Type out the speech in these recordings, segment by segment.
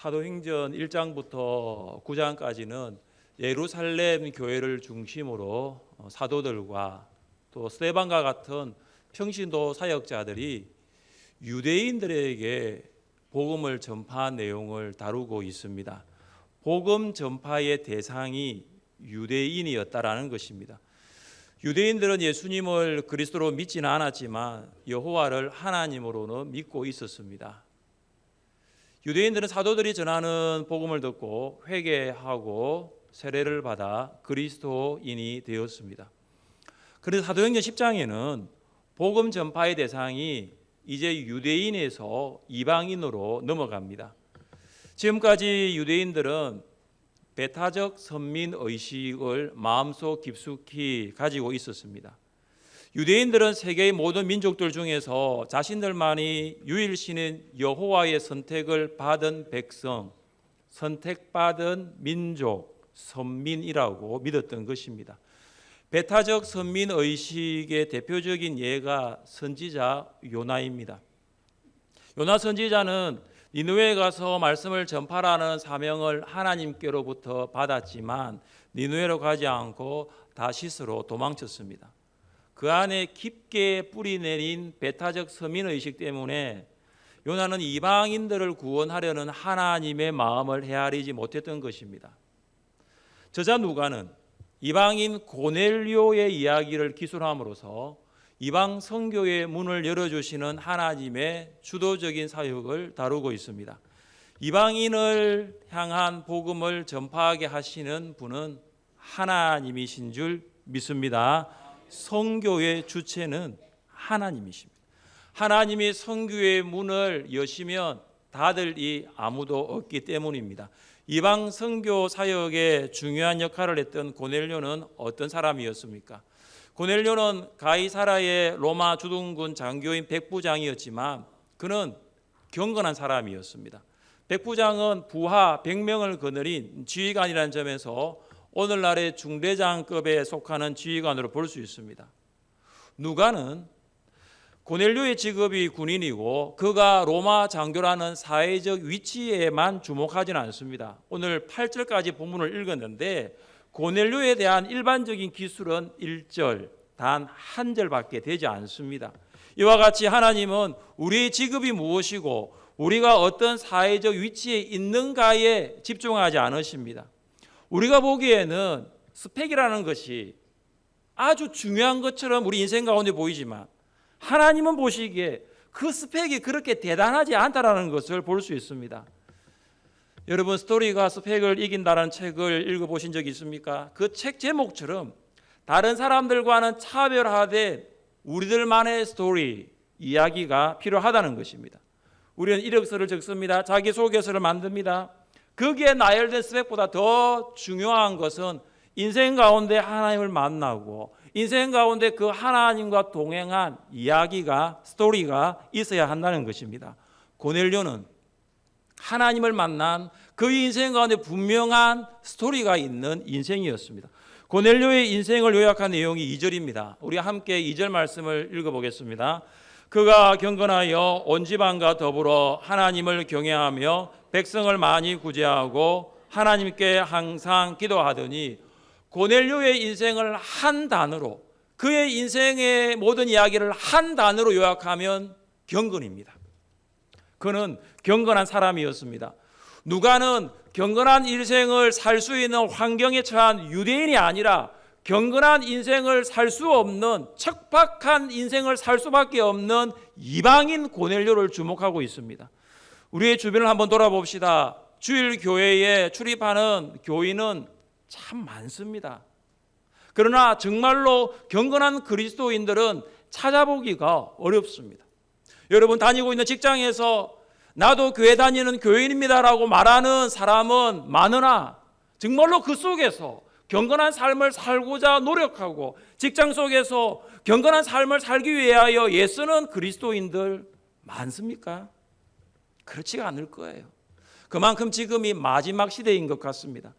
사도행전 1장부터 9장까지는 예루살렘 교회를 중심으로 사도들과 또 스데반과 같은 평신도 사역자들이 유대인들에게 복음을 전파한 내용을 다루고 있습니다. 복음 전파의 대상이 유대인이었다라는 것입니다. 유대인들은 예수님을 그리스도로 믿지는 않았지만 여호와를 하나님으로는 믿고 있었습니다. 유대인들은 사도들이 전하는 복음을 듣고 회개하고 세례를 받아 그리스도인이 되었습니다. 그래서 사도행전 10장에는 복음 전파의 대상이 이제 유대인에서 이방인으로 넘어갑니다. 지금까지 유대인들은 배타적 선민의식을 마음속 깊숙이 가지고 있었습니다. 유대인들은 세계의 모든 민족들 중에서 자신들만이 유일신인 여호와의 선택을 받은 백성, 선택받은 민족, 선민이라고 믿었던 것입니다. 배타적 선민의식의 대표적인 예가 선지자 요나입니다. 요나 선지자는 니느웨에 가서 말씀을 전파라는 사명을 하나님께로부터 받았지만 니느웨로 가지 않고 다시스로 도망쳤습니다. 그 안에 깊게 뿌리내린 배타적 서민의식 때문에 요나는 이방인들을 구원하려는 하나님의 마음을 헤아리지 못했던 것입니다. 저자 누가는 이방인 고넬료의 이야기를 기술함으로써 이방 선교의 문을 열어주시는 하나님의 주도적인 사역을 다루고 있습니다. 이방인을 향한 복음을 전파하게 하시는 분은 하나님이신 줄 믿습니다. 선교의 주체는 하나님이십니다. 하나님이 선교의 문을 여시면 닫을 아무도 없기 때문입니다. 이방 선교 사역에 중요한 역할을 했던 고넬료는 어떤 사람이었습니까? 고넬료는 가이사라의 로마 주둔군 장교인 백부장이었지만 그는 경건한 사람이었습니다. 백부장은 부하 100명을 거느린 지휘관이라는 점에서 오늘날의 중대장급에 속하는 지휘관으로 볼 수 있습니다. 누가는 고넬료의 직업이 군인이고 그가 로마 장교라는 사회적 위치에만 주목하지는 않습니다. 오늘 8절까지 본문을 읽었는데 고넬료에 대한 일반적인 기술은 1절, 단 한 절밖에 되지 않습니다. 이와 같이 하나님은 우리의 직업이 무엇이고 우리가 어떤 사회적 위치에 있는가에 집중하지 않으십니다. 우리가 보기에는 스펙이라는 것이 아주 중요한 것처럼 우리 인생 가운데 보이지만 하나님은 보시기에 그 스펙이 그렇게 대단하지 않다라는 것을 볼 수 있습니다. 여러분 스토리가 스펙을 이긴다는 책을 읽어보신 적이 있습니까? 그 책 제목처럼 다른 사람들과는 차별화된 우리들만의 스토리, 이야기가 필요하다는 것입니다. 우리는 이력서를 적습니다. 자기소개서를 만듭니다. 거기에 나열된 스펙보다 더 중요한 것은 인생 가운데 하나님을 만나고 인생 가운데 그 하나님과 동행한 이야기가 스토리가 있어야 한다는 것입니다. 고넬료는 하나님을 만난 그 인생 가운데 분명한 스토리가 있는 인생이었습니다. 고넬료의 인생을 요약한 내용이 2절입니다. 우리 함께 2절 말씀을 읽어보겠습니다. 그가 경건하여 온 집안과 더불어 하나님을 경외하며 백성을 많이 구제하고 하나님께 항상 기도하더니 고넬료의 인생을 한 단어로 그의 인생의 모든 이야기를 한 단어로 요약하면 경건입니다. 그는 경건한 사람이었습니다. 누가는 경건한 인생을 살 수 있는 환경에 처한 유대인이 아니라 경건한 인생을 살 수 없는 척박한 인생을 살 수밖에 없는 이방인 고넬료를 주목하고 있습니다. 우리의 주변을 한번 돌아봅시다. 주일 교회에 출입하는 교인은 참 많습니다. 그러나 정말로 경건한 그리스도인들은 찾아보기가 어렵습니다. 여러분 다니고 있는 직장에서 나도 교회 다니는 교인입니다라고 말하는 사람은 많으나 정말로 그 속에서 경건한 삶을 살고자 노력하고 직장 속에서 경건한 삶을 살기 위하여 애쓰는 그리스도인들 많습니까? 그렇지가 않을 거예요. 그만큼 지금이 마지막 시대인 것 같습니다.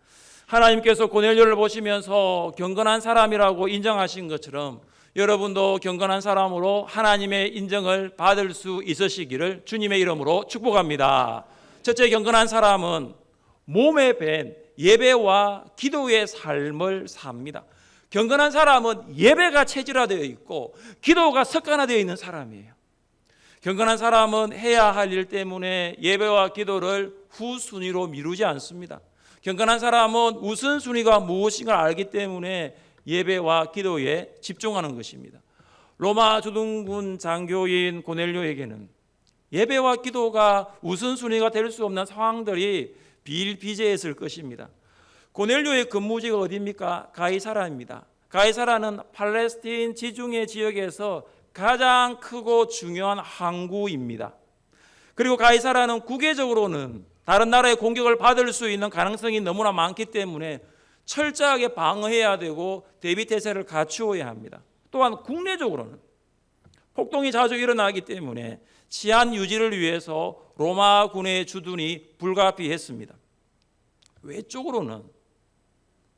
하나님께서 고넬료를 보시면서 경건한 사람이라고 인정하신 것처럼 여러분도 경건한 사람으로 하나님의 인정을 받을 수 있으시기를 주님의 이름으로 축복합니다. 첫째, 경건한 사람은 몸에 밴 예배와 기도의 삶을 삽니다. 경건한 사람은 예배가 체질화되어 있고 기도가 습관화되어 있는 사람이에요. 경건한 사람은 해야 할 일 때문에 예배와 기도를 후순위로 미루지 않습니다. 경건한 사람은 우선순위가 무엇인가 알기 때문에 예배와 기도에 집중하는 것입니다. 로마 주둔군 장교인 고넬료에게는 예배와 기도가 우선순위가 될 수 없는 상황들이 비일비재했을 것입니다. 고넬료의 근무지가 어디입니까? 가이사라입니다. 가이사라는 팔레스틴 지중해 지역에서 가장 크고 중요한 항구입니다. 그리고 가이사라는 국외적으로는 다른 나라의 공격을 받을 수 있는 가능성이 너무나 많기 때문에 철저하게 방어해야 되고 대비태세를 갖추어야 합니다. 또한 국내적으로는 폭동이 자주 일어나기 때문에 치안 유지를 위해서 로마 군의 주둔이 불가피했습니다. 외쪽으로는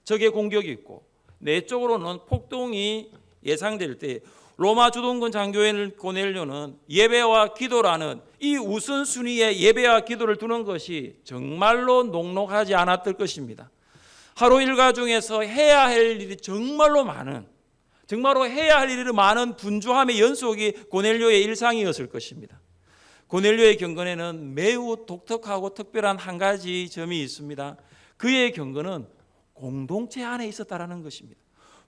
적의 공격이 있고 내쪽으로는 폭동이 예상될 때 로마 주둔군 장교인 고넬료는 예배와 기도라는 이 우선순위에 예배와 기도를 두는 것이 정말로 녹록하지 않았을 것입니다. 하루 일과 중에서 해야 할 일이 정말로 해야 할 일이 많은 분주함의 연속이 고넬료의 일상이었을 것입니다. 고넬료의 경건에는 매우 독특하고 특별한 한 가지 점이 있습니다. 그의 경건은 공동체 안에 있었다라는 것입니다.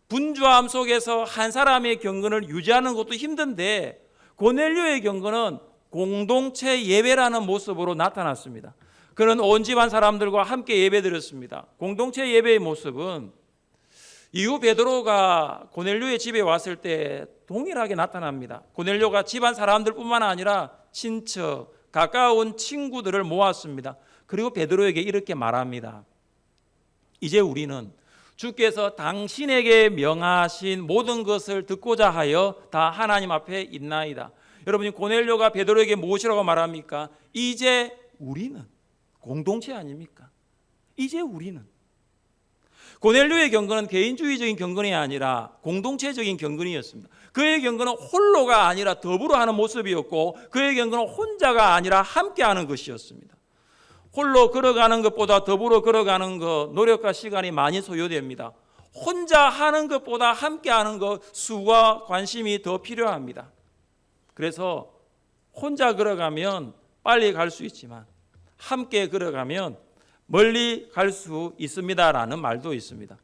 분주함 속에서 한 사람의 경건을 유지하는 것도 힘든데 고넬료의 경건은 공동체 예배라는 모습으로 나타났습니다. 그는 온 집안 사람들과 함께 예배드렸습니다. 공동체 예배의 모습은 이후 베드로가 고넬료의 집에 왔을 때 동일하게 나타납니다. 고넬료가 집안 사람들뿐만 아니라 친척, 가까운 친구들을 모았습니다. 그리고 베드로에게 이렇게 말합니다. 이제 우리는 주께서 당신에게 명하신 모든 것을 듣고자 하여 다 하나님 앞에 있나이다. 여러분, 고넬료가 베드로에게 무엇이라고 말합니까? 이제 우리는 공동체 아닙니까? 이제 우리는. 고넬료의 경건은 개인주의적인 경건이 아니라 공동체적인 경건이었습니다. 그의 경건은 홀로가 아니라 더불어 하는 모습이었고 그의 경건은 혼자가 아니라 함께하는 것이었습니다. 홀로 걸어가는 것보다 더불어 걸어가는 것, 노력과 시간이 많이 소요됩니다. 혼자 하는 것보다 함께하는 것, 수고와 관심이 더 필요합니다. 그래서 혼자 걸어가면 빨리 갈 수 있지만 함께 걸어가면 멀리 갈 수 있습니다라는 말도 있습니다.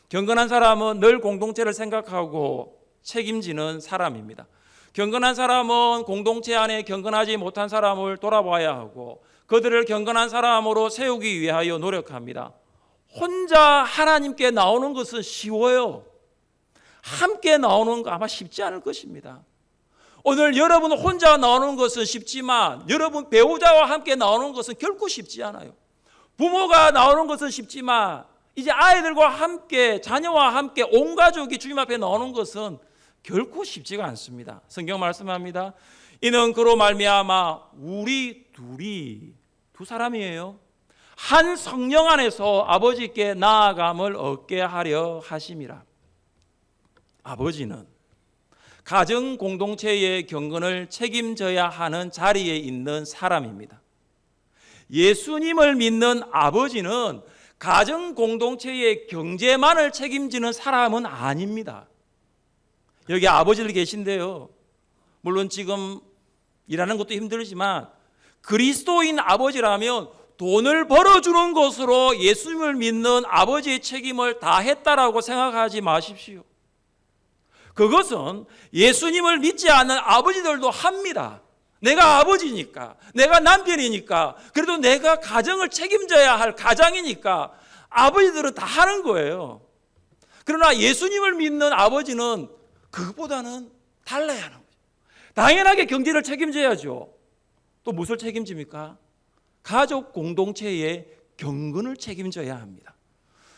경건한 사람은 늘 공동체를 생각하고 책임지는 사람입니다. 경건한 사람은 공동체 안에 경건하지 못한 사람을 돌아봐야 하고 그들을 경건한 사람으로 세우기 위하여 노력합니다. 혼자 하나님께 나오는 것은 쉬워요. 함께 나오는 거 아마 쉽지 않을 것입니다. 오늘 여러분 혼자 나오는 것은 쉽지만 여러분 배우자와 함께 나오는 것은 결코 쉽지 않아요. 부모가 나오는 것은 쉽지만 이제 아이들과 함께 자녀와 함께 온 가족이 주님 앞에 나오는 것은 결코 쉽지가 않습니다. 성경 말씀합니다. 이는 그로 말미암아 우리 두 사람이에요. 한 성령 안에서 아버지께 나아감을 얻게 하려 하심이라. 아버지는 가정 공동체의 경건을 책임져야 하는 자리에 있는 사람입니다. 예수님을 믿는 아버지는 가정 공동체의 경제만을 책임지는 사람은 아닙니다. 여기 아버지들 계신데요. 물론 지금 일하는 것도 힘들지만 그리스도인 아버지라면 돈을 벌어주는 것으로 예수님을 믿는 아버지의 책임을 다했다라고 생각하지 마십시오. 그것은 예수님을 믿지 않는 아버지들도 합니다. 내가 아버지니까, 내가 남편이니까, 그래도 내가 가정을 책임져야 할 가장이니까 아버지들은 다 하는 거예요. 그러나 예수님을 믿는 아버지는 그것보다는 달라야 하는 거죠. 당연하게 경제를 책임져야죠. 또 무엇을 책임집니까? 가족 공동체의 경건을 책임져야 합니다.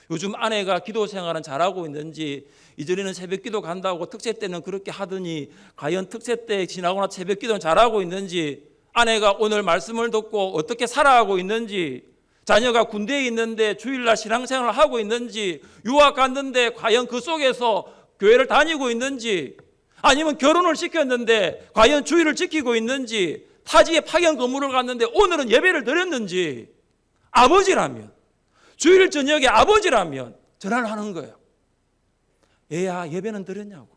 요즘 아내가 기도 생활은 잘하고 있는지, 이전에는 새벽 기도 간다고 특세 때는 그렇게 하더니 과연 특세 때 지나거나 새벽 기도는 잘하고 있는지, 아내가 오늘 말씀을 듣고 어떻게 살아가고 있는지, 자녀가 군대에 있는데 주일날 신앙생활을 하고 있는지, 유학 갔는데 과연 그 속에서 교회를 다니고 있는지, 아니면 결혼을 시켰는데 과연 주일을 지키고 있는지, 타지에 파견 근무를 갔는데 오늘은 예배를 드렸는지, 아버지라면, 주일 저녁에 아버지라면 전화를 하는 거예요. 얘야, 예배는 드렸냐고.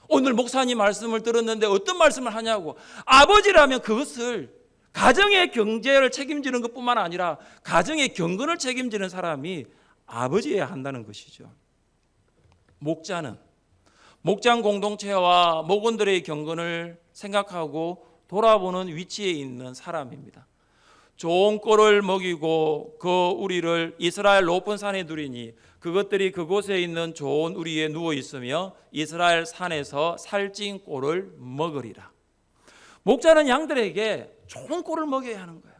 오늘 목사님 말씀을 들었는데 어떤 말씀을 하냐고. 아버지라면 그것을 가정의 경제를 책임지는 것뿐만 아니라 가정의 경건을 책임지는 사람이 아버지여야 한다는 것이죠. 목자는 목장 공동체와 목원들의 경건을 생각하고 돌아보는 위치에 있는 사람입니다. 좋은 꼴을 먹이고 그 우리를 이스라엘 높은 산에 두리니 그것들이 그곳에 있는 좋은 우리에 누워 있으며 이스라엘 산에서 살찐 꼴을 먹으리라. 목자는 양들에게 좋은 꼴을 먹여야 하는 거예요.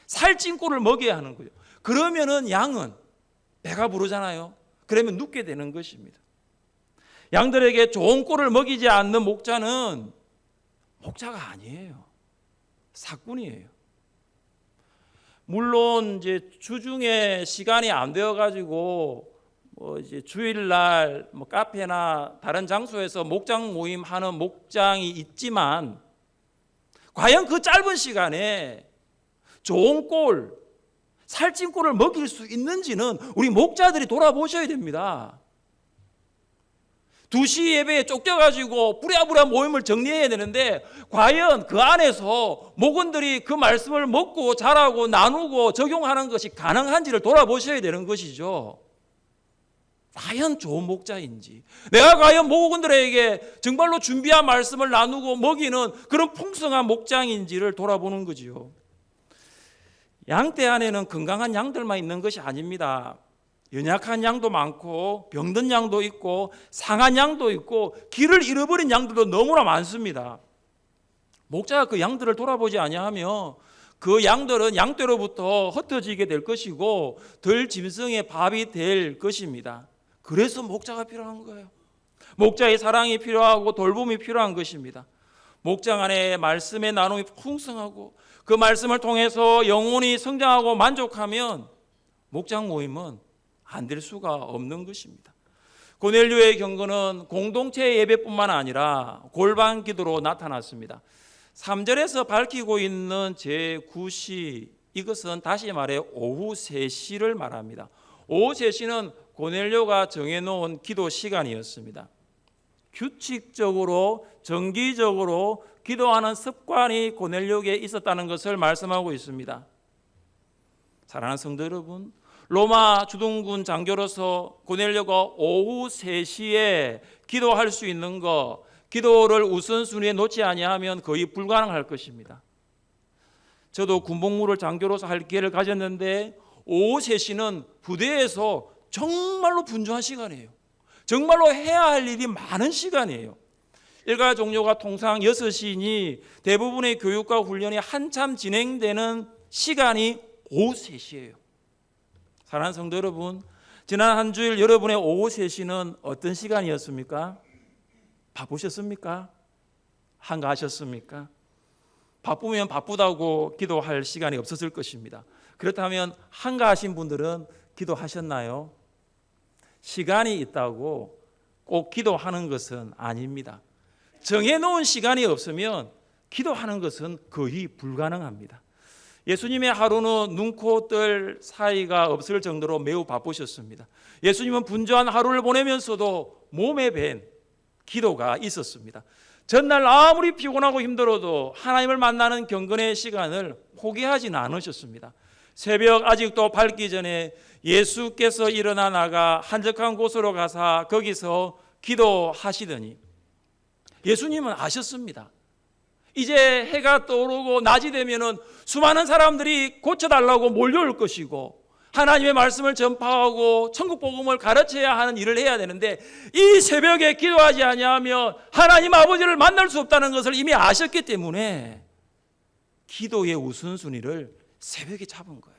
살찐 꼴을 먹여야 하는 거예요. 그러면은 양은 배가 부르잖아요. 그러면 눕게 되는 것입니다. 양들에게 좋은 꼴을 먹이지 않는 목자는 목자가 아니에요. 사꾼이에요. 물론 이제 주중에 시간이 안 되어 가지고 이제 주일날 카페나 다른 장소에서 목장 모임 하는 목장이 있지만 과연 그 짧은 시간에 좋은 꼴, 살찐 꼴을 먹일 수 있는지는 우리 목자들이 돌아보셔야 됩니다. 2시 예배에 쫓겨가지고 부랴부랴 모임을 정리해야 되는데 과연 그 안에서 목원들이 그 말씀을 먹고 자라고 나누고 적용하는 것이 가능한지를 돌아보셔야 되는 것이죠. 과연 좋은 목자인지, 내가 과연 목원들에게 정말로 준비한 말씀을 나누고 먹이는 그런 풍성한 목장인지를 돌아보는 거지요. 양떼 안에는 건강한 양들만 있는 것이 아닙니다. 연약한 양도 많고 병든 양도 있고 상한 양도 있고 길을 잃어버린 양들도 너무나 많습니다. 목자가 그 양들을 돌아보지 아니하며 그 양들은 양떼로부터 흩어지게 될 것이고 덜 짐승의 밥이 될 것입니다. 그래서 목자가 필요한 거예요. 목자의 사랑이 필요하고 돌봄이 필요한 것입니다. 목장 안에 말씀의 나눔이 풍성하고 그 말씀을 통해서 영혼이 성장하고 만족하면 목장 모임은 안 될 수가 없는 것입니다. 고넬료의 경건은 공동체 예배뿐만 아니라 골방 기도로 나타났습니다. 3절에서 밝히고 있는 제9시, 이것은 다시 말해 오후 3시를 말합니다. 오후 3시는 고넬료가 정해놓은 기도 시간이었습니다. 규칙적으로 정기적으로 기도하는 습관이 고넬료에게 있었다는 것을 말씀하고 있습니다. 사랑하는 성도 여러분, 로마 주둔군 장교로서 고넬료가 오후 3시에 기도할 수 있는 것, 기도를 우선순위에 놓지 아니하면 거의 불가능할 것입니다. 저도 군복무를 장교로서 할 기회를 가졌는데 오후 3시는 부대에서 정말로 분주한 시간이에요. 정말로 해야 할 일이 많은 시간이에요. 일과 종료가 통상 6시니 대부분의 교육과 훈련이 한참 진행되는 시간이 오후 3시예요. 사랑하는 성도 여러분, 지난 한 주일 여러분의 오후 3시는 어떤 시간이었습니까? 바쁘셨습니까? 한가하셨습니까? 바쁘면 바쁘다고 기도할 시간이 없었을 것입니다. 그렇다면 한가하신 분들은 기도하셨나요? 시간이 있다고 꼭 기도하는 것은 아닙니다. 정해놓은 시간이 없으면 기도하는 것은 거의 불가능합니다. 예수님의 하루는 눈코 뜰 사이가 없을 정도로 매우 바쁘셨습니다. 예수님은 분주한 하루를 보내면서도 몸에 밴 기도가 있었습니다. 전날 아무리 피곤하고 힘들어도 하나님을 만나는 경건의 시간을 포기하지는 않으셨습니다. 새벽 아직도 밝기 전에 예수께서 일어나 나가 한적한 곳으로 가사 거기서 기도하시더니 예수님은 아셨습니다. 이제 해가 떠오르고 낮이 되면은 수많은 사람들이 고쳐달라고 몰려올 것이고 하나님의 말씀을 전파하고 천국 복음을 가르쳐야 하는 일을 해야 되는데 이 새벽에 기도하지 아니하면 하나님 아버지를 만날 수 없다는 것을 이미 아셨기 때문에 기도의 우선순위를 새벽에 잡은 거예요.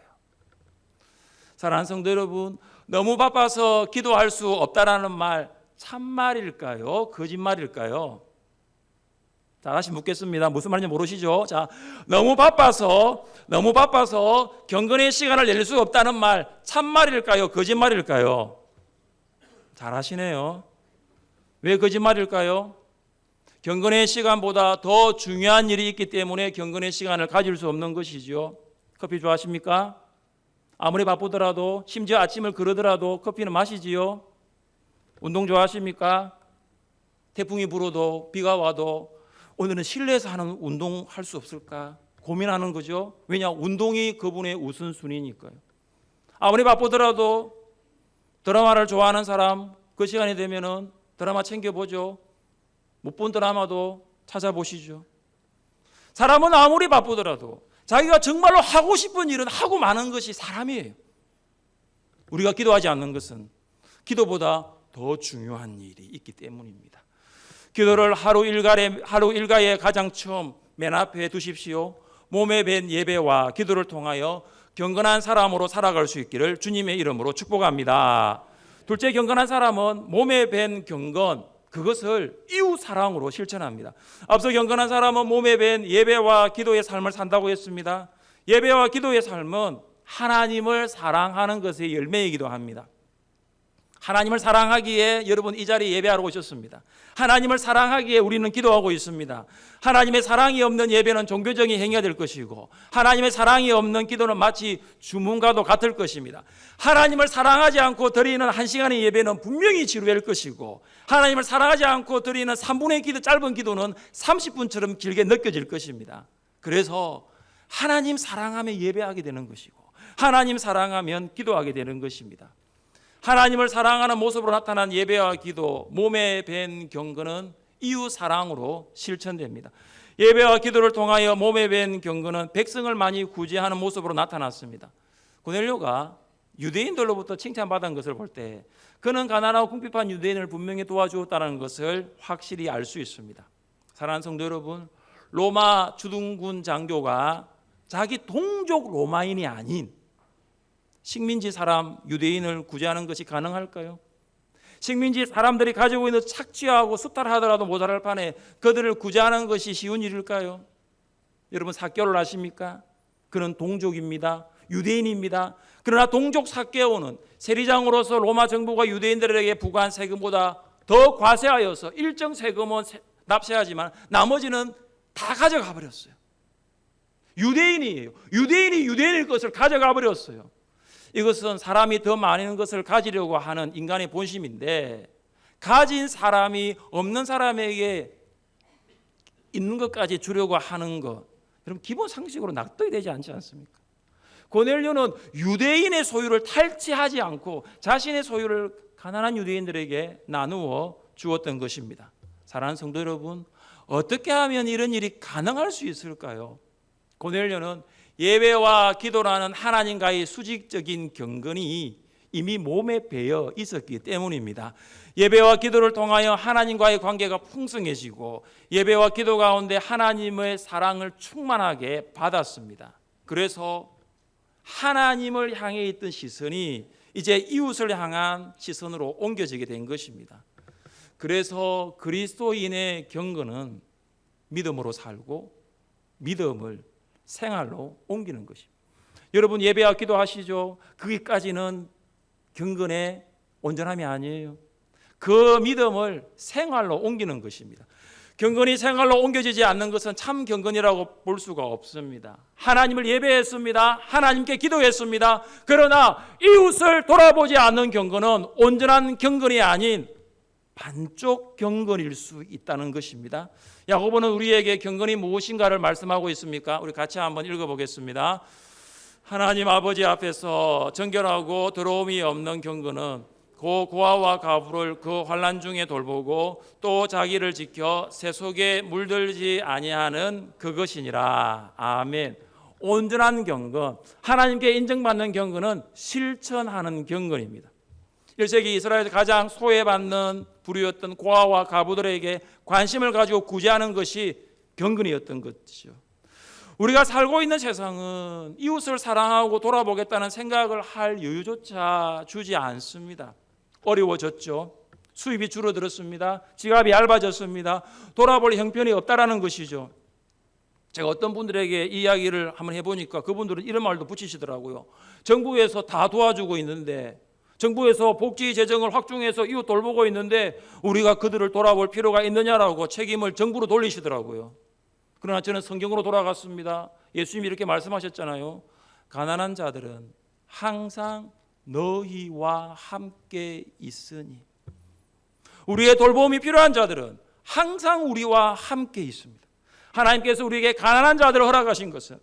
사랑하는 성도 여러분, 너무 바빠서 기도할 수 없다라는 말 참말일까요? 거짓말일까요? 자, 다시 묻겠습니다. 무슨 말인지 모르시죠? 자, 너무 바빠서 경건의 시간을 낼 수 없다는 말 참말일까요? 거짓말일까요? 잘하시네요. 왜 거짓말일까요? 경건의 시간보다 더 중요한 일이 있기 때문에 경건의 시간을 가질 수 없는 것이죠. 커피 좋아하십니까? 아무리 바쁘더라도, 심지어 아침을 그러더라도 커피는 마시지요. 운동 좋아하십니까? 태풍이 불어도 비가 와도 오늘은 실내에서 하는 운동 할 수 없을까 고민하는 거죠. 왜냐? 운동이 그분의 우선순위니까요. 아무리 바쁘더라도 드라마를 좋아하는 사람, 그 시간이 되면은 드라마 챙겨보죠. 못 본 드라마도 찾아보시죠. 사람은 아무리 바쁘더라도 자기가 정말로 하고 싶은 일은 하고 마는 것이 사람이에요. 우리가 기도하지 않는 것은 기도보다 더 중요한 일이 있기 때문입니다. 기도를 하루 일과에 가장 처음 맨 앞에 두십시오. 몸에 밴 예배와 기도를 통하여 경건한 사람으로 살아갈 수 있기를 주님의 이름으로 축복합니다. 둘째, 경건한 사람은 몸에 밴 경건, 그것을 이웃 사랑으로 실천합니다. 앞서 경건한 사람은 몸에 밴 예배와 기도의 삶을 산다고 했습니다. 예배와 기도의 삶은 하나님을 사랑하는 것의 열매이기도 합니다. 하나님을 사랑하기에 여러분 이 자리에 예배하러 오셨습니다. 하나님을 사랑하기에 우리는 기도하고 있습니다. 하나님의 사랑이 없는 예배는 종교적인 행위가 될 것이고, 하나님의 사랑이 없는 기도는 마치 주문과도 같을 것입니다. 하나님을 사랑하지 않고 드리는 1시간의 예배는 분명히 지루할 것이고, 하나님을 사랑하지 않고 드리는 3분의 기도, 짧은 기도는 30분처럼 길게 느껴질 것입니다. 그래서 하나님 사랑하면 예배하게 되는 것이고, 하나님 사랑하면 기도하게 되는 것입니다. 하나님을 사랑하는 모습으로 나타난 예배와 기도, 몸에 밴 경건은 이웃 사랑으로 실천됩니다. 예배와 기도를 통하여 몸에 밴 경건은 백성을 많이 구제하는 모습으로 나타났습니다. 고넬료가 유대인들로부터 칭찬받은 것을 볼 때 그는 가난하고 궁핍한 유대인을 분명히 도와주었다는 것을 확실히 알 수 있습니다. 사랑하는 성도 여러분, 로마 주둔군 장교가 자기 동족 로마인이 아닌 식민지 사람 유대인을 구제하는 것이 가능할까요? 식민지 사람들이 가지고 있는 착취하고 수탈하더라도 모자랄 판에 그들을 구제하는 것이 쉬운 일일까요? 여러분 삭개오를 아십니까? 그는 동족입니다. 유대인입니다. 그러나 동족 삭개오는 세리장으로서 로마 정부가 유대인들에게 부과한 세금보다 더 과세하여서 일정 세금은 납세하지만 나머지는 다 가져가 버렸어요. 유대인이에요. 유대인이 유대인의 것을 가져가 버렸어요. 이것은 사람이 더 많은 것을 가지려고 하는 인간의 본심인데, 가진 사람이 없는 사람에게 있는 것까지 주려고 하는 것, 여러분 기본 상식으로 납득이 되지 않지 않습니까? 고넬료는 유대인의 소유를 탈취하지 않고 자신의 소유를 가난한 유대인들에게 나누어 주었던 것입니다. 사랑하는 성도 여러분, 어떻게 하면 이런 일이 가능할 수 있을까요? 고넬료는 예배와 기도라는 하나님과의 수직적인 경건이 이미 몸에 배어 있었기 때문입니다. 예배와 기도를 통하여 하나님과의 관계가 풍성해지고 예배와 기도 가운데 하나님의 사랑을 충만하게 받았습니다. 그래서 하나님을 향해 있던 시선이 이제 이웃을 향한 시선으로 옮겨지게 된 것입니다. 그래서 그리스도인의 경건은 믿음으로 살고 믿음을 생활로 옮기는 것입니다. 여러분 예배와 기도하시죠? 거기까지는 경건의 온전함이 아니에요. 그 믿음을 생활로 옮기는 것입니다. 경건이 생활로 옮겨지지 않는 것은 참 경건이라고 볼 수가 없습니다. 하나님을 예배했습니다. 하나님께 기도했습니다. 그러나 이웃을 돌아보지 않는 경건은 온전한 경건이 아닌 반쪽 경건일 수 있다는 것입니다. 야고보는 우리에게 경건이 무엇인가를 말씀하고 있습니까? 우리 같이 한번 읽어보겠습니다. 하나님 아버지 앞에서 정결하고 더러움이 없는 경건은 고아와 가부를 그 환난 중에 돌보고 또 자기를 지켜 새 속에 물들지 아니하는 그것이니라. 아멘. 온전한 경건, 하나님께 인정받는 경건은 실천하는 경건입니다. 1세기 이스라엘에서 가장 소외받는 부류였던 고아와 가부들에게 관심을 가지고 구제하는 것이 경건이었던 것이죠. 우리가 살고 있는 세상은 이웃을 사랑하고 돌아보겠다는 생각을 할 여유조차 주지 않습니다. 어려워졌죠. 수입이 줄어들었습니다. 지갑이 얇아졌습니다. 돌아볼 형편이 없다라는 것이죠. 제가 어떤 분들에게 이 이야기를 한번 해보니까 그분들은 이런 말도 붙이시더라고요. 정부에서 다 도와주고 있는데 정부에서 복지 재정을 확충해서 이웃 돌보고 있는데 우리가 그들을 돌아볼 필요가 있느냐라고 책임을 정부로 돌리시더라고요. 그러나 저는 성경으로 돌아갔습니다. 예수님이 이렇게 말씀하셨잖아요. 가난한 자들은 항상 너희와 함께 있으니. 우리의 돌봄이 필요한 자들은 항상 우리와 함께 있습니다. 하나님께서 우리에게 가난한 자들을 허락하신 것은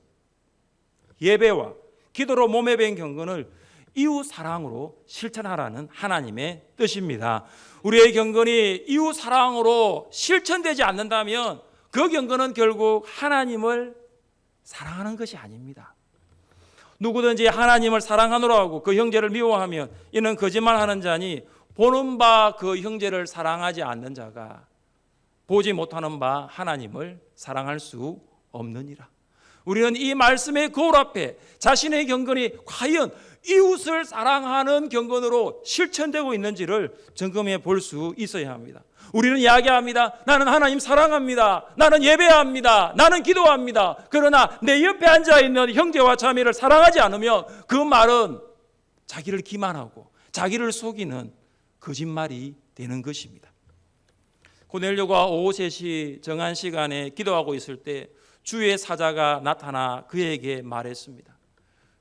예배와 기도로 몸에 밴 경건을 이웃 사랑으로 실천하라는 하나님의 뜻입니다. 우리의 경건이 이웃 사랑으로 실천되지 않는다면 그 경건은 결국 하나님을 사랑하는 것이 아닙니다. 누구든지 하나님을 사랑하노라 하고 그 형제를 미워하면 이는 거짓말하는 자니 보는 바 그 형제를 사랑하지 않는 자가 보지 못하는 바 하나님을 사랑할 수 없느니라. 우리는 이 말씀의 거울 앞에 자신의 경건이 과연 이웃을 사랑하는 경건으로 실천되고 있는지를 점검해 볼 수 있어야 합니다. 우리는 이야기합니다. 나는 하나님 사랑합니다. 나는 예배합니다. 나는 기도합니다. 그러나 내 옆에 앉아있는 형제와 자매를 사랑하지 않으면 그 말은 자기를 기만하고 자기를 속이는 거짓말이 되는 것입니다. 고넬료가 오후 3시 정한 시간에 기도하고 있을 때 주의 사자가 나타나 그에게 말했습니다.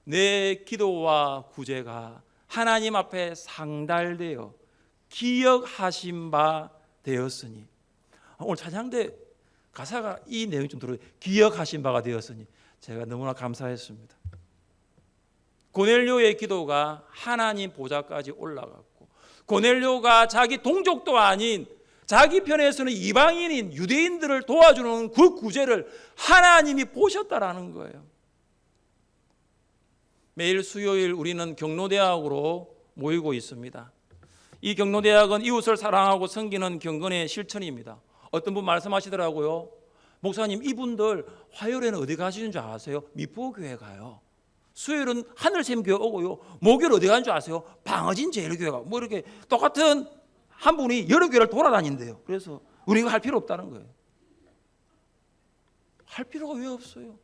내 기도와 구제가 하나님 앞에 상달되어 기억하신 바 되었으니. 오늘 찬양대 가사가 이 내용이 좀 들어요. 기억하신 바가 되었으니. 제가 너무나 감사했습니다. 고넬료의 기도가 하나님 보좌까지 올라갔고, 고넬료가 자기 동족도 아닌 자기 편에서는 이방인인 유대인들을 도와주는 그 구제를 하나님이 보셨다라는 거예요. 매일 수요일 우리는 경로대학으로 모이고 있습니다. 이 경로대학은 이웃을 사랑하고 섬기는 경건의 실천입니다. 어떤 분 말씀하시더라고요. 목사님, 이분들 화요일에는 어디 가시는 줄 아세요? 미포교회 가요. 수요일은 하늘샘교회 오고요. 목요일 어디 가는 줄 아세요? 방어진 제일교회 가고. 뭐 이렇게 똑같은 한 분이 여러 교회를 돌아다닌대요. 그래서 우리가 할 필요 없다는 거예요. 할 필요가 왜 없어요?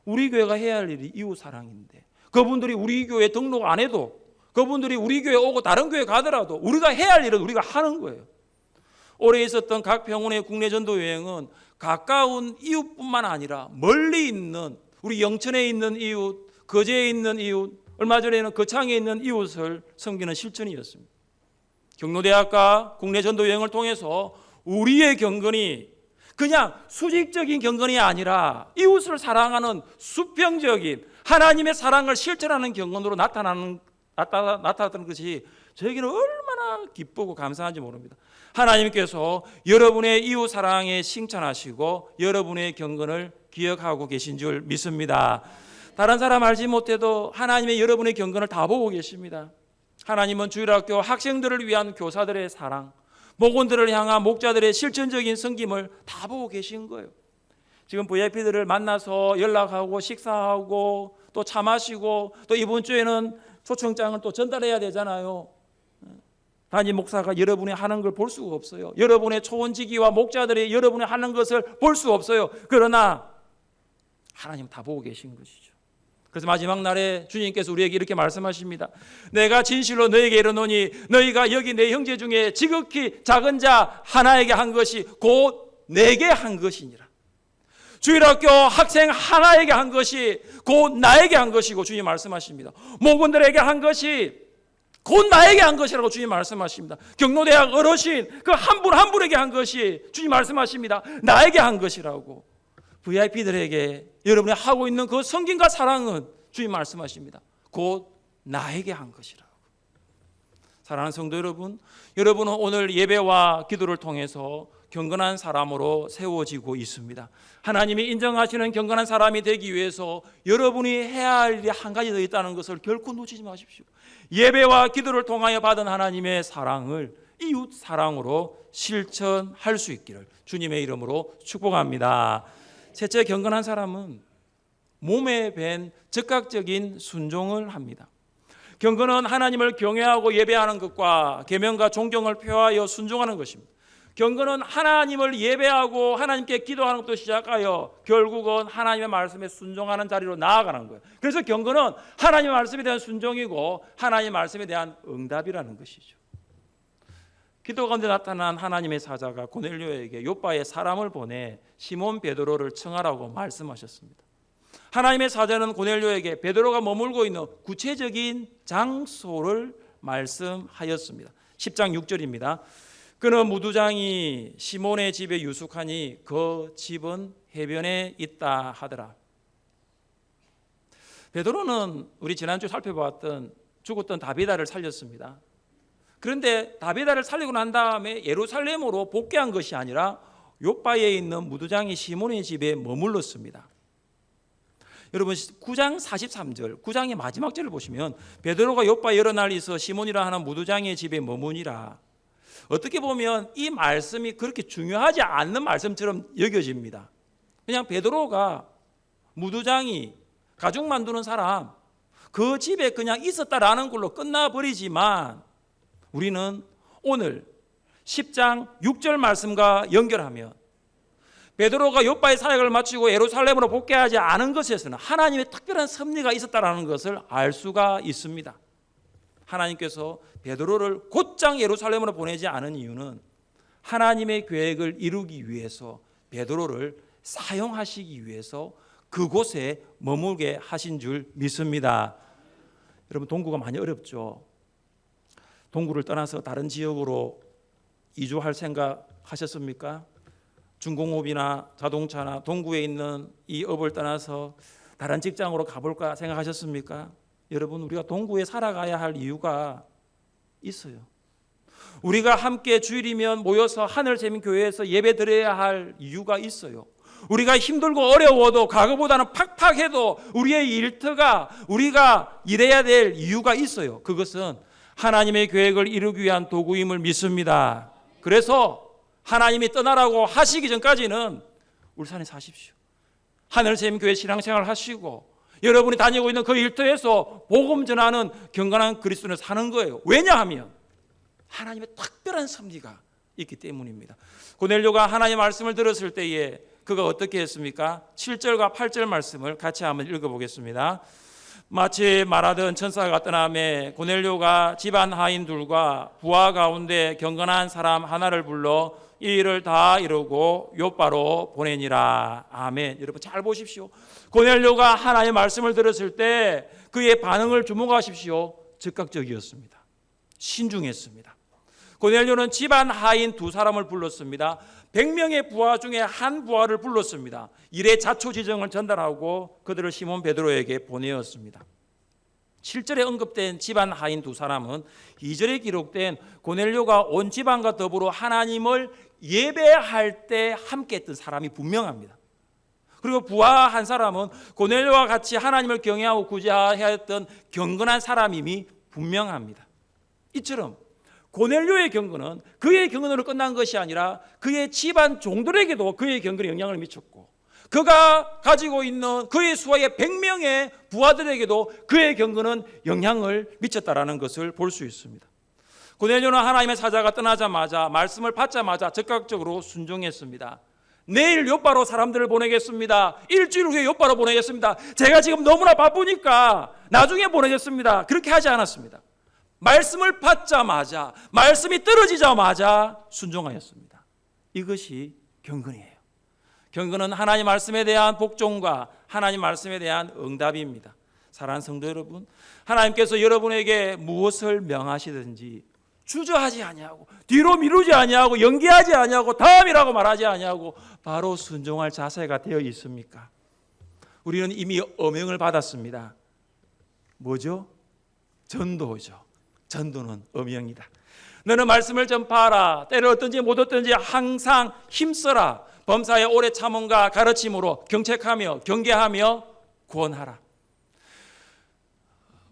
우리 교회가 해야 할 일이 이웃 사랑인데, 그분들이 우리 교회 등록 안 해도, 그분들이 우리 교회 오고 다른 교회 가더라도 우리가 해야 할 일은 우리가 하는 거예요. 올해 있었던 각 병원의 국내 전도 여행은 가까운 이웃뿐만 아니라 멀리 있는 우리 영천에 있는 이웃, 거제에 있는 이웃, 얼마 전에는 거창에 있는 이웃을 섬기는 실천이었습니다. 경로대학과 국내 전도 여행을 통해서 우리의 경건이 그냥 수직적인 경건이 아니라 이웃을 사랑하는 수평적인 하나님의 사랑을 실천하는 경건으로 나타나는 것이 저에게는 얼마나 기쁘고 감사한지 모릅니다. 하나님께서 여러분의 이웃 사랑에 칭찬하시고 여러분의 경건을 기억하고 계신 줄 믿습니다. 다른 사람 알지 못해도 하나님의 여러분의 경건을 다 보고 계십니다. 하나님은 주일학교 학생들을 위한 교사들의 사랑, 목원들을 향한 목자들의 실천적인 섬김을 다 보고 계신 거예요. 지금 VIP들을 만나서 연락하고 식사하고 또 차 마시고 또 이번 주에는 초청장을 또 전달해야 되잖아요. 담임 목사가 여러분이 하는 걸 볼 수가 없어요. 여러분의 초원지기와 목자들이 여러분이 하는 것을 볼 수 없어요. 그러나 하나님은 다 보고 계신 것이죠. 그래서 마지막 날에 주님께서 우리에게 이렇게 말씀하십니다. 내가 진실로 너에게 이르노니 너희가 여기 내 형제 중에 지극히 작은 자 하나에게 한 것이 곧 내게 한 것이니라. 주일학교 학생 하나에게 한 것이 곧 나에게 한 것이고 주님 말씀하십니다. 목원들에게 한 것이 곧 나에게 한 것이라고 주님 말씀하십니다. 경로대학 어르신 그 한 분 한 분에게 한 것이 주님 말씀하십니다. 나에게 한 것이라고. VIP들에게 여러분이 하고 있는 그 섬김과 사랑은 주님 말씀하십니다. 곧 나에게 한 것이라고. 사랑하는 성도 여러분, 여러분은 오늘 예배와 기도를 통해서 경건한 사람으로 세워지고 있습니다. 하나님이 인정하시는 경건한 사람이 되기 위해서 여러분이 해야 할 일이 한 가지 더 있다는 것을 결코 놓치지 마십시오. 예배와 기도를 통하여 받은 하나님의 사랑을 이웃 사랑으로 실천할 수 있기를 주님의 이름으로 축복합니다. 셋째, 경건한 사람은 몸에 밴 즉각적인 순종을 합니다. 경건은 하나님을 경외하고 예배하는 것과 계명과 존경을 표하여 순종하는 것입니다. 경건은 하나님을 예배하고 하나님께 기도하는 것부터 시작하여 결국은 하나님의 말씀에 순종하는 자리로 나아가는 거예요. 그래서 경건은 하나님의 말씀에 대한 순종이고 하나님의 말씀에 대한 응답이라는 것이죠. 기도 가운데 나타난 하나님의 사자가 고넬료에게 요빠에 사람을 보내 시몬 베드로를 청하라고 말씀하셨습니다. 하나님의 사자는 고넬료에게 베드로가 머물고 있는 구체적인 장소를 말씀하였습니다. 10장 6절입니다. 그는 무두장이 시몬의 집에 유숙하니 그 집은 해변에 있다 하더라. 베드로는 우리 지난주 살펴보았던 죽었던 다비다를 살렸습니다. 그런데 다비다를 살리고 난 다음에 예루살렘으로 복귀한 것이 아니라 요빠에 있는 무두장이 시몬의 집에 머물렀습니다. 여러분 9장 43절 9장의 마지막 절을 보시면 베드로가 요빠에 여러 날 있어 시몬이라 하는 무두장의 집에 머무니라. 어떻게 보면 이 말씀이 그렇게 중요하지 않는 말씀처럼 여겨집니다. 그냥 베드로가 무두장이 가죽 만드는 사람 그 집에 그냥 있었다라는 걸로 끝나버리지만 우리는 오늘 10장 6절 말씀과 연결하면 베드로가 요빠의 사역을 마치고 예루살렘으로 복귀하지 않은 것에서는 하나님의 특별한 섭리가 있었다라는 것을 알 수가 있습니다. 하나님께서 베드로를 곧장 예루살렘으로 보내지 않은 이유는 하나님의 계획을 이루기 위해서 베드로를 사용하시기 위해서 그곳에 머물게 하신 줄 믿습니다. 여러분 동구가 많이 어렵죠. 동구를 떠나서 다른 지역으로 이주할 생각 하셨습니까? 중공업이나 자동차나 동구에 있는 이 업을 떠나서 다른 직장으로 가볼까 생각하셨습니까? 여러분 우리가 동구에 살아가야 할 이유가 있어요. 우리가 함께 주일이면 모여서 하늘재민교회에서 예배 드려야 할 이유가 있어요. 우리가 힘들고 어려워도 과거보다는 팍팍해도 우리의 일터가 우리가 일해야 될 이유가 있어요. 그것은 하나님의 계획을 이루기 위한 도구임을 믿습니다. 그래서 하나님이 떠나라고 하시기 전까지는 울산에 사십시오. 하늘재민교회 신앙생활 하시고 여러분이 다니고 있는 그 일터에서 복음 전하는 경건한 그리스도인을 사는 거예요. 왜냐하면 하나님의 특별한 섭리가 있기 때문입니다. 고넬료가 하나님의 말씀을 들었을 때에 그가 어떻게 했습니까? 7절과 8절 말씀을 같이 한번 읽어보겠습니다. 마치 말하던 천사가 떠나매 고넬료가 집안 하인 둘과 부하 가운데 경건한 사람 하나를 불러 이 일을 다 이루고 요빠로 보내니라. 아멘. 여러분 잘 보십시오. 고넬료가 하나님의 말씀을 들었을 때 그의 반응을 주목하십시오. 즉각적이었습니다. 신중했습니다. 고넬료는 집안 하인 두 사람을 불렀습니다. 100명의 부하 중에 한 부하를 불렀습니다. 일의 자초지정을 전달하고 그들을 시몬 베드로에게 보내었습니다. 7절에 언급된 집안 하인 두 사람은 2절에 기록된 고넬료가 온 집안과 더불어 하나님을 예배할 때 함께 했던 사람이 분명합니다. 그리고 부하 한 사람은 고넬료와 같이 하나님을 경외하고 구제해야 했던 경건한 사람임이 분명합니다. 이처럼 고넬료의 경건은 그의 경건으로 끝난 것이 아니라 그의 집안 종들에게도 그의 경건에 영향을 미쳤고 그가 가지고 있는 그의 수하의 100명의 부하들에게도 그의 경건은 영향을 미쳤다라는 것을 볼 수 있습니다. 고넬료는 하나님의 사자가 떠나자마자 말씀을 받자마자 즉각적으로 순종했습니다. 내일 요빠로 사람들을 보내겠습니다. 일주일 후에 요빠로 보내겠습니다. 제가 지금 너무나 바쁘니까 나중에 보내겠습니다. 그렇게 하지 않았습니다. 말씀을 받자마자 말씀이 떨어지자마자 순종하였습니다. 이것이 경건이에요. 경건은 하나님 말씀에 대한 복종과 하나님 말씀에 대한 응답입니다. 사랑하는 성도 여러분, 하나님께서 여러분에게 무엇을 명하시든지 주저하지 아니하고 뒤로 미루지 아니하고 연기하지 아니하고 다음이라고 말하지 아니하고 바로 순종할 자세가 되어 있습니까? 우리는 이미 어명을 받았습니다. 뭐죠? 전도죠. 전도는 어명이다. 너는 말씀을 전파하라. 때를 얻든지 못 얻든지 항상 힘써라. 범사의 오래 참음과 가르침으로 경책하며 경계하며 구원하라.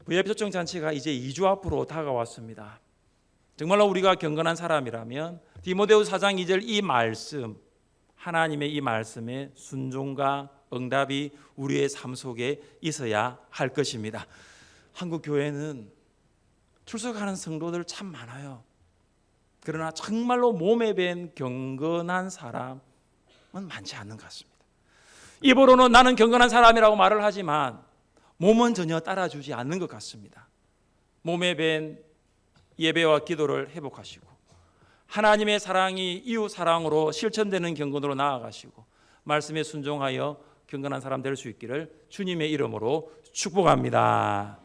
부예표청 잔치가 이제 2주 앞으로 다가왔습니다. 정말로 우리가 경건한 사람이라면 디모데후서 4장 2절 이 말씀, 하나님의 이 말씀에 순종과 응답이 우리의 삶 속에 있어야 할 것입니다. 한국 교회는 출석하는 성도들 참 많아요. 그러나 정말로 몸에 밴 경건한 사람은 많지 않는 것 같습니다. 입으로는 나는 경건한 사람이라고 말을 하지만 몸은 전혀 따라주지 않는 것 같습니다. 몸에 밴 예배와 기도를 회복하시고 하나님의 사랑이 이웃 사랑으로 실천되는 경건으로 나아가시고 말씀에 순종하여 경건한 사람 될 수 있기를 주님의 이름으로 축복합니다.